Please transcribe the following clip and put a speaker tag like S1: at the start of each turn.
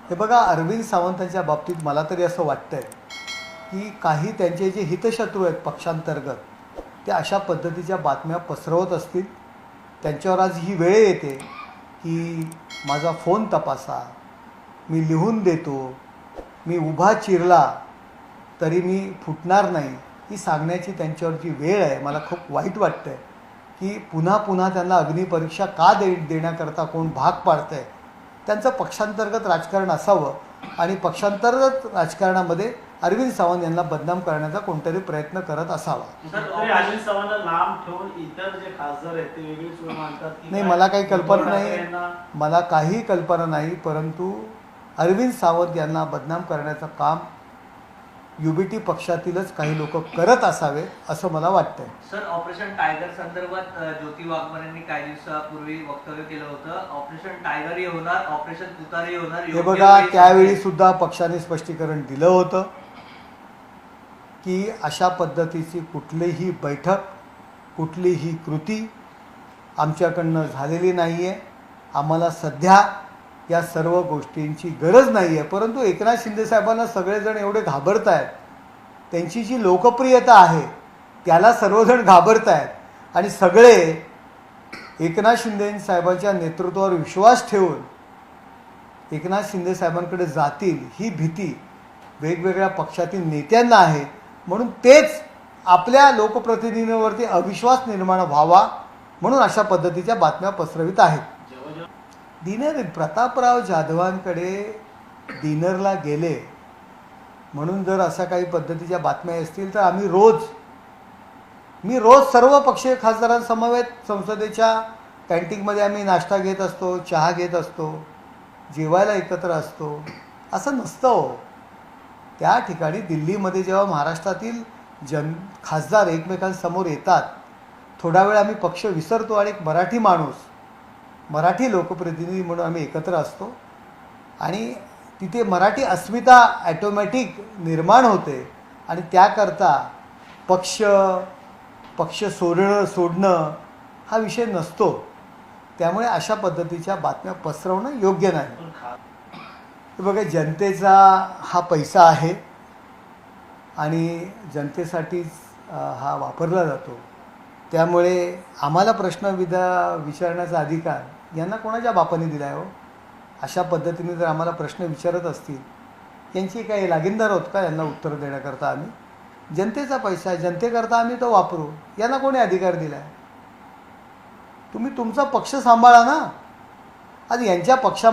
S1: हे बघा, अरविंद सावंतांच्या बाबतीत मला तरी असं वाटतंय की काही त्यांचे जे हितशत्रू आहेत पक्षांतर्गत ते अशा पद्धतीच्या बातम्या पसरवत असतील. त्यांच्यावर आज ही वेळ येते की माझा फोन तपासा, मी लिहून देतो, मी उभा चिरला तरी मी फुटणार नाही, ही सांगण्याची त्यांच्यावर जी वेळ आहे. मला खूप वाईट वाटतं आहे की पुन्हा पुन्हा त्यांना अग्निपरीक्षा का देण्याकरता कोण भाग पाडतं आहे. त्यांचं पक्षांतर्गत राजकारण असावं आणि पक्षांतर्गत राजकारणामध्ये अरविंद सावंत यांना बदनाम करण्याचा कोणतरी प्रयत्न करत असावा.
S2: अरविंद सावंतला लांब ठेवून इतर जे खासदार आहेत ते वेगळी सूर मानतात की
S1: नाही, मला काही कल्पना नाही, मला काही कल्पना नाही. परंतु अरविंद सावंत यांना बदनाम करण्याचं काम युबीटी पक्षातीलच काही लोक करत असावे असं मला वाटतंय.
S3: सर, ऑपरेशन टायगर संदर्भात ज्योती वाघमारेंनी काही दिवसापूर्वी वक्तव्य केलं होतं. ऑपरेशन टायगरही होणार, ऑपरेशन तुतारही होणार.
S1: हे बघा, त्यावेळी सुद्धा पक्षाने स्पष्टीकरण दिलं होतं की अशा पद्धतीची कुठलीही बैठक, कुठलीही कृती आमच्याकडनं झालेली नाही आहे. आम्हाला सध्या या सर्व गोष्टींची गरज नाही आहे. परंतु एकनाथ शिंदेसाहेबांना सगळेजण एवढे घाबरत आहेत, त्यांची जी लोकप्रियता आहे त्याला सर्वजण घाबरत आहेत आणि सगळे एकनाथ शिंदेसाहेबांच्या नेतृत्वावर विश्वास ठेवून एकनाथ शिंदेसाहेबांकडे जातील ही भीती वेगवेगळ्या पक्षातील नेत्यांना आहे. म्हणून तेच आपल्या लोकप्रतिनिधींवरती अविश्वास निर्माण व्हावा म्हणून अशा पद्धतीच्या बातम्या पसरवित आहेत. डिनर प्रतापराव जाधवांकडे डिनरला गेले म्हणून जर अशा काही पद्धतीच्या बातम्या असतील तर मी रोज सर्व पक्षीय खासदारांसमवेत संसदेच्या कॅन्टीनमध्ये आम्ही नाश्ता घेत असतो, चहा घेत असतो, जेवायला एकत्र असतो. असं नसतं हो. त्या ठिकाणी दिल्लीमध्ये जेव्हा महाराष्ट्रातील खासदार एकमेकांसमोर येतात, थोडा वेळ आम्ही पक्ष विसरतो आणि एक मराठी माणूस, मराठी लोकप्रतिनिधी म्हणून आम्ही एकत्र असतो आणि तिथे मराठी अस्मिता ॲटोमॅटिक निर्माण होते आणि त्याकरता पक्ष सोडणं हा विषय नसतो. त्यामुळे अशा पद्धतीच्या बातम्या पसरवणं योग्य नाही. हे बघा, जनतेचा हा पैसा आहे आणि जनतेसाठीच हा वापरला जातो. त्यामुळे आम्हाला प्रश्न विचारण्याचा अधिकार यांना कोणाच्या बापाने दिला आहे हो? अशा पद्धतीने जर आम्हाला प्रश्न विचारत असतील, यांची काही लागीनदार आहोत का यांना उत्तर देण्याकरता? आम्ही जनतेचा पैसा आहे, जनतेकरता आम्ही तो वापरू. यांना कोणी अधिकार दिला आहे? तुम्ही तुमचा पक्ष सांभाळा ना. आज यांच्या पक्षा